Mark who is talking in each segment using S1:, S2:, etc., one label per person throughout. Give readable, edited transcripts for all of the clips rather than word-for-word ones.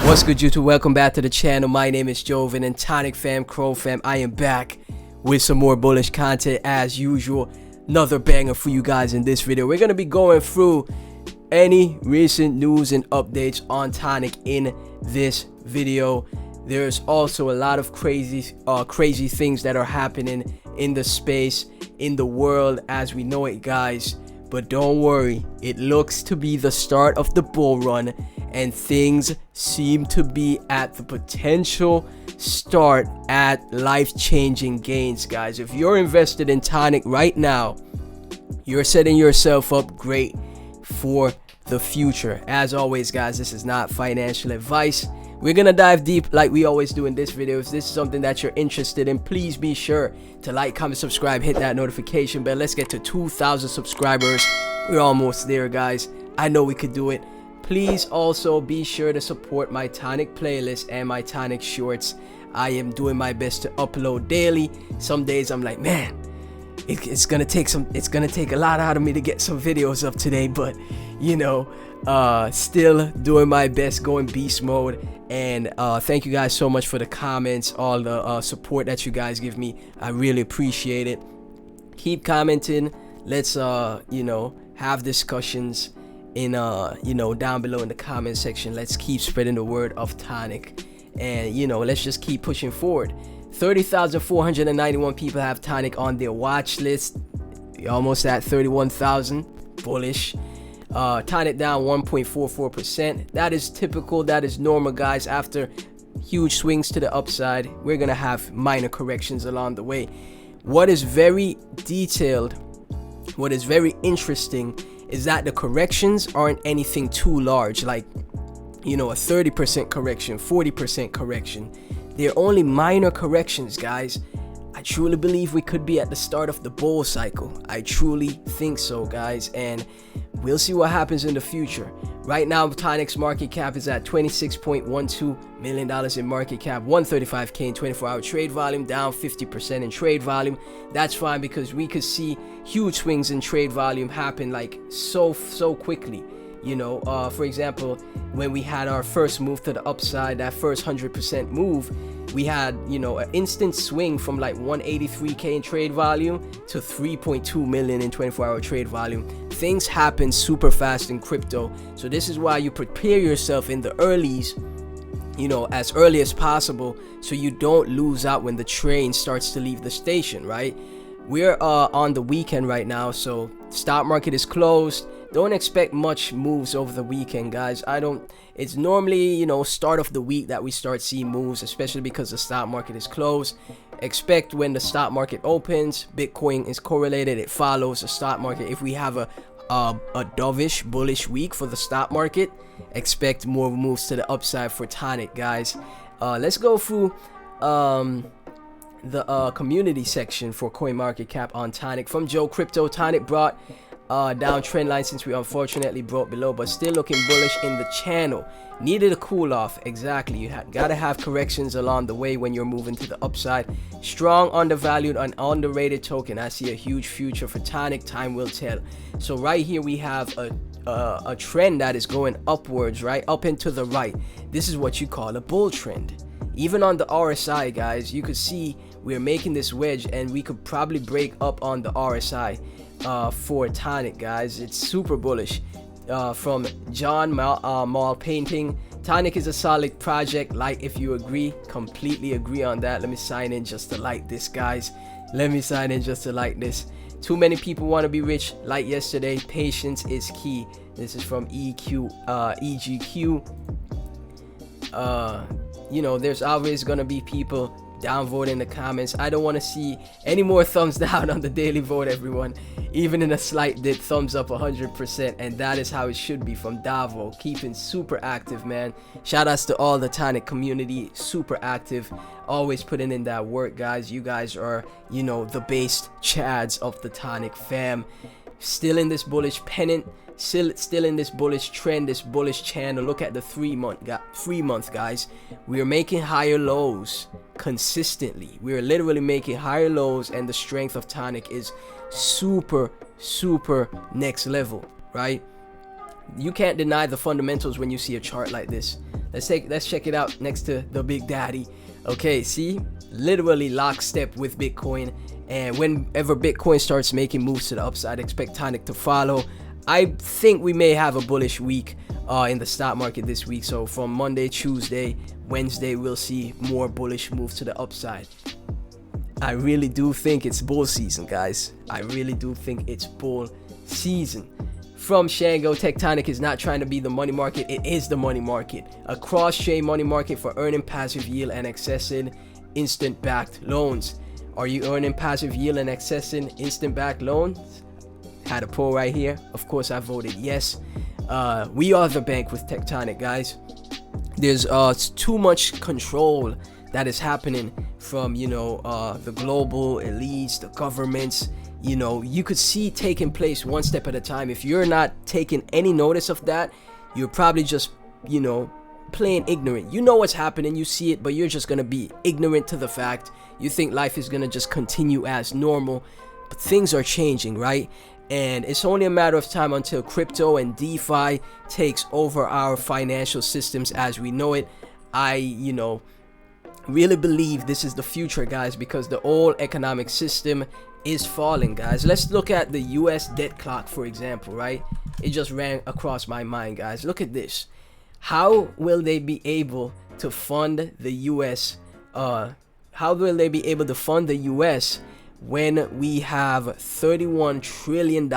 S1: What's good, YouTube? Welcome back to the channel. My name is Joven, and Tonic fam, Crow fam, I am back with some more bullish content as usual. Another banger for you guys in this video. We're going to be going through any recent news and updates on Tonic in this video. There's also a lot of crazy things that are happening in the space, in the world as we know it, guys. But don't worry, it looks to be the start of the bull run, and things seem to be at the potential start at life-changing gains, guys. If you're invested in Tonic right now, you're setting yourself up great for the future. As always, guys, this is not financial advice. We're gonna dive deep like we always do in this video. If this is something that you're interested in, please be sure to like, comment, subscribe, hit that notification bell. Let's get to 2,000 subscribers. We're almost there, guys. I know we could do it. Please also be sure to support my Tonic playlist and my Tonic shorts. I am doing my best to upload daily. Some days I'm like, man, it's gonna take a lot out of me to get some videos up today, but you know, still doing my best, going beast mode. And thank you guys so much for the comments, all the support that you guys give me. I really appreciate it. Keep commenting. Let's you know, have discussions in you know, down below in the comment section. Let's keep spreading the word of Tonic, and you know, let's just keep pushing forward. 30,491 people have Tonic on their watch list. We're almost at 31,000. Bullish. Tonic down 1.44%. That is typical, that is normal, guys. After huge swings to the upside, we're gonna have minor corrections along the way. What is very detailed, what is very interesting, is that the corrections aren't anything too large, like, you know, a 30% correction, 40% correction. They're only minor corrections, guys. I truly believe we could be at the start of the bull cycle. I truly think so, guys, and we'll see what happens in the future. Right now, Tonic's market cap is at $26.12 million in market cap, 135K in 24-hour trade volume, down 50% in trade volume. That's fine, because we could see huge swings in trade volume happen like so quickly. You know, for example, when we had our first move to the upside, that first 100% move, we had, you know, an instant swing from like 183K in trade volume to 3.2 million in 24-hour trade volume. Things happen super fast in crypto, so this is why you prepare yourself in the earlies, you know, as early as possible, so you don't lose out when the train starts to leave the station, right? We're on the weekend right now, so stock market is closed. Don't expect much moves over the weekend, guys. It's normally, you know, start of the week that we start seeing moves, especially because the stock market is closed. Expect when the stock market opens, Bitcoin is correlated, it follows the stock market. If we have a dovish, bullish week for the stock market, expect more moves to the upside for Tonic, guys. Let's go through the community section for CoinMarketCap on Tonic. From Joe Crypto, Tonic brought down trend line since we unfortunately broke below, but still looking bullish in the channel. Needed a cool off. Exactly, you gotta have corrections along the way when you're moving to the upside. Strong, undervalued, and underrated token. I see a huge future for Tonic. Time will tell. So right here we have a trend that is going upwards, right, up and to the right. This is what you call a bull trend. Even on the RSI, guys, you could see we're making this wedge, and we could probably break up on the RSI for Tonic, guys. It's super bullish. From John Mall Painting, Tonic is a solid project. Like if you agree, completely agree on that. Let me sign in just to like this, guys. Let me sign in just to like this. Too many people want to be rich like yesterday. Patience is key. This is from EGQ. You know, there's always gonna be people downvote in the comments. I don't want to see any more thumbs down on the daily vote, everyone. Even in a slight dip, thumbs up 100%, and that is how it should be from Davo. Keeping super active, man. Shout outs to all the Tonic community, super active, always putting in that work, guys. You guys are, you know, the based chads of the Tonic fam. Still in this bullish pennant, still in this bullish trend, this bullish channel. Look at the 3 month, guys. We are making higher lows consistently. We are literally making higher lows, and the strength of Tonic is super next level, right? You can't deny the fundamentals when you see a chart like this. Let's check it out next to the Big Daddy. Okay, see, literally lockstep with Bitcoin. And whenever Bitcoin starts making moves to the upside, expect Tonic to follow. I think we may have a bullish week in the stock market this week. So from Monday, Tuesday, Wednesday, we'll see more bullish moves to the upside. I really do think it's bull season, guys. I really do think it's bull season. From Shango, Tectonic is not trying to be the money market. It is the money market. A cross-chain money market for earning passive yield and accessing instant-backed loans. Are you earning passive yield and accessing instant-backed loans? Had a poll right here. Of course, I voted yes. We are the bank with Tectonic, guys. There's too much control that is happening from, the global elites, the governments. You could see taking place one step at a time. If you're not taking any notice of that, you're probably just, playing ignorant. You know what's happening, you see it, but you're just gonna be ignorant to the fact. You think life is gonna just continue as normal, but things are changing, right? And it's only a matter of time until crypto and DeFi takes over our financial systems as we know it. I, really believe this is the future, guys, because the old economic system is falling, guys. Let's look at the US debt clock, for example, right? It just ran across my mind, guys. Look at this. How will they be able to fund the US? How will they be able to fund the US when we have $31 trillion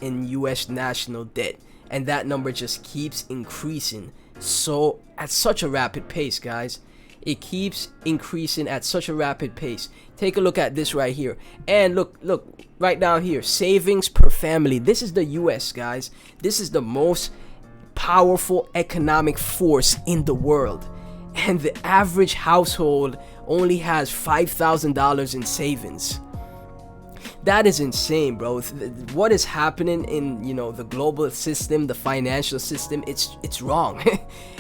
S1: in US national debt? And that number just keeps increasing. So at such a rapid pace, guys. It keeps increasing at such a rapid pace. Take a look at this right here. And look right down here. Savings per family. This is the US, guys. This is the most powerful economic force in the world. And the average household only has $5,000 in savings. That is insane, bro. What is happening in, the global system, the financial system, it's wrong.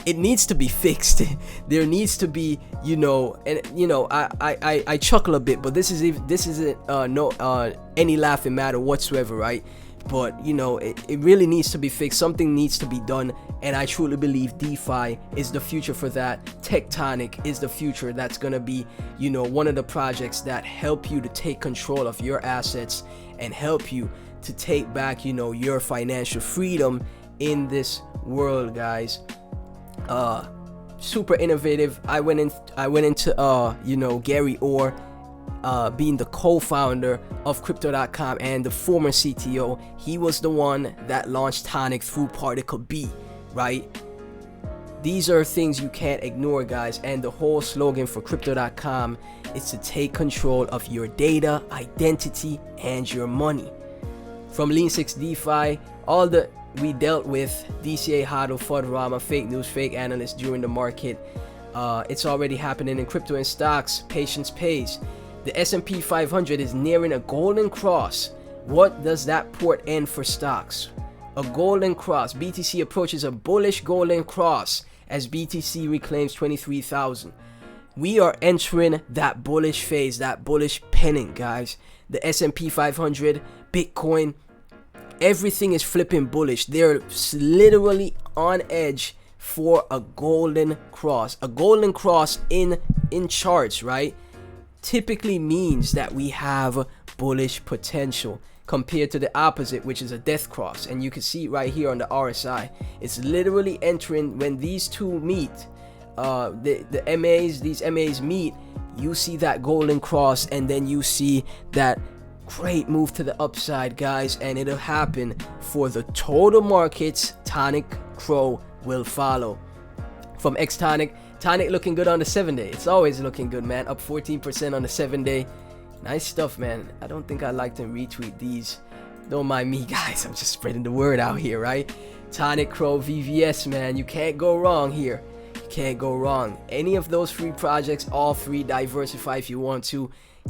S1: It needs to be fixed. There needs to be, I chuckle a bit, but this isn't any laughing matter whatsoever, right? But it really needs to be fixed. Something needs to be done, and I truly believe DeFi is the future for that. Tectonic is the future. That's gonna be one of the projects that help you to take control of your assets and help you to take back your financial freedom in this world, guys. Super innovative. I went into Gary Orr, being the co-founder of Crypto.com and the former CTO. He was the one that launched Tonic through Particle B, right? These are things you can't ignore, guys. And the whole slogan for Crypto.com is to take control of your data, identity, and your money. From Lean 6 DeFi, all that we dealt with, DCA, HODL, FUD, fake news, fake analysts during the market. It's already happening in crypto and stocks. Patience pays. The S&P 500 is nearing a golden cross. What does that portend for stocks? A golden cross. BTC approaches a bullish golden cross as BTC reclaims 23,000. We are entering that bullish phase, that bullish pennant, guys. The S&P 500, Bitcoin, everything is flipping bullish. They're literally on edge for a golden cross. A golden cross in charts, right? Typically means that we have bullish potential compared to the opposite, which is a death cross. And you can see right here on the RSI, it's literally entering when these two meet. These MAs meet, you see that golden cross, and then you see that great move to the upside, guys, and it'll happen for the total markets. Tonic Crow will follow. From Tonic looking good on the 7-day. It's always looking good, man. Up 14% on the 7-day. Nice stuff, man. I don't think I like to retweet these. Don't mind me, guys. I'm just spreading the word out here, right? Tonic Crow VVS, man. You can't go wrong here. You can't go wrong. Any of those free projects, all three, diversify if you want to.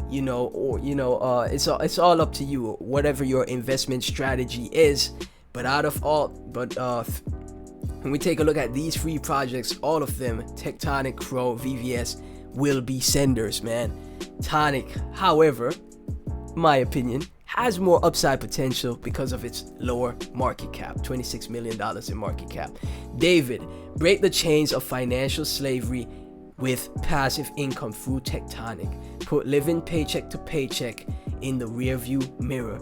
S1: It's all up to you. Whatever your investment strategy is. But when we take a look at these free projects, all of them, Tectonic, Crow, VVS, will be senders, man. Tonic, however, my opinion, has more upside potential because of its lower market cap, $26 million in market cap. David, break the chains of financial slavery with passive income through Tectonic. Put living paycheck to paycheck in the rearview mirror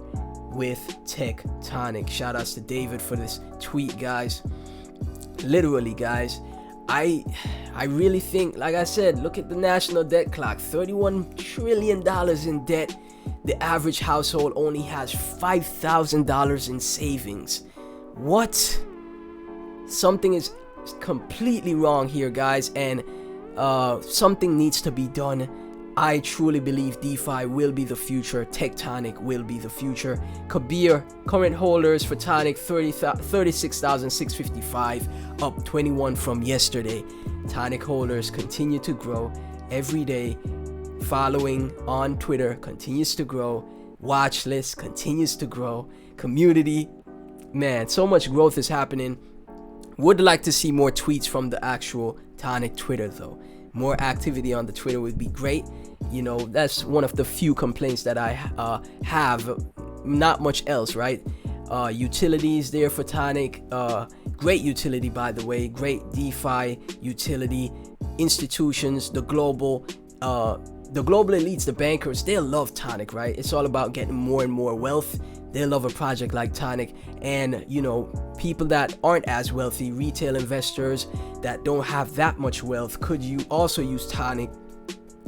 S1: with Tectonic. Shout outs to David for this tweet, guys. Literally, guys, I really think, like I said, look at the national debt clock. $31 trillion in debt. The average household only has $5,000 in savings. What? Something is completely wrong here, guys, and something needs to be done. I truly believe DeFi will be the future. Tectonic will be the future. Kabir, current holders for Tonic 36,655, up 21 from yesterday. Tonic holders continue to grow every day. Following on Twitter continues to grow. Watch list continues to grow. Community, man, so much growth is happening. Would like to see more tweets from the actual Tonic Twitter though. More activity on the Twitter would be great. You know, that's one of the few complaints that I have. Not much else, right? Utilities there for Tonic. Great utility, by the way. Great DeFi utility. Institutions, the global elites, the bankers, they love Tonic, right? It's all about getting more and more wealth. They love a project like Tonic. And, you know, people that aren't as wealthy, retail investors that don't have that much wealth, could you also use Tonic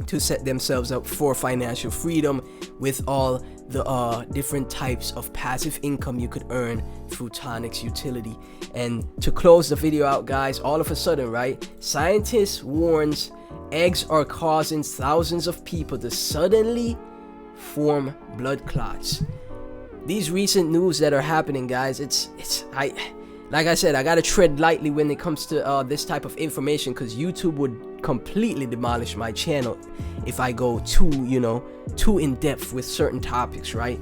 S1: to set themselves up for financial freedom with all the different types of passive income you could earn through Tonic's utility. And to close the video out, guys, all of a sudden, right, scientists warns eggs are causing thousands of people to suddenly form blood clots. These recent news that are happening, guys, like I said, I gotta tread lightly when it comes to this type of information, because YouTube would completely demolish my channel if I go too in depth with certain topics, right?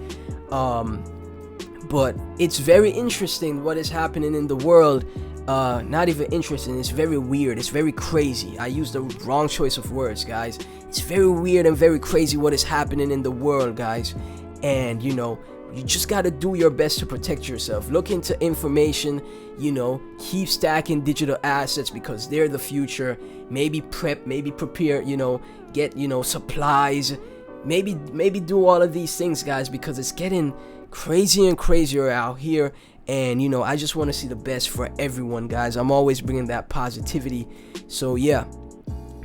S1: But it's very interesting what is happening in the world. Not even interesting, it's very weird, it's very crazy. I used the wrong choice of words, guys. It's very weird and very crazy what is happening in the world, guys. And you know, you just got to do your best to protect yourself. Look into information, you know, keep stacking digital assets because they're the future. Maybe prep, maybe prepare, you know, get, you know, supplies. Maybe do all of these things, guys, because it's getting crazier and crazier out here. And, you know, I just want to see the best for everyone, guys. I'm always bringing that positivity. So, yeah.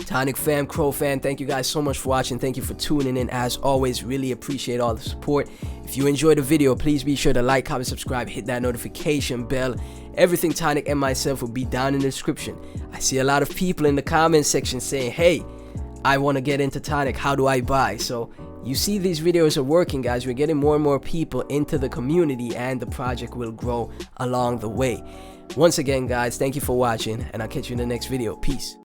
S1: Tonic fam, Crow fan, thank you guys so much for watching. Thank you for tuning in. As always, really appreciate all the support. If you enjoyed the video, please be sure to like, comment, subscribe, hit that notification bell. Everything Tonic and myself will be down in the description. I see a lot of people in the comment section saying, hey, I want to get into Tonic, how do I buy? So you see these videos are working, guys. We're getting more and more people into the community, and the project will grow along the way. Once again, guys, thank you for watching, and I'll catch you in the next video. Peace.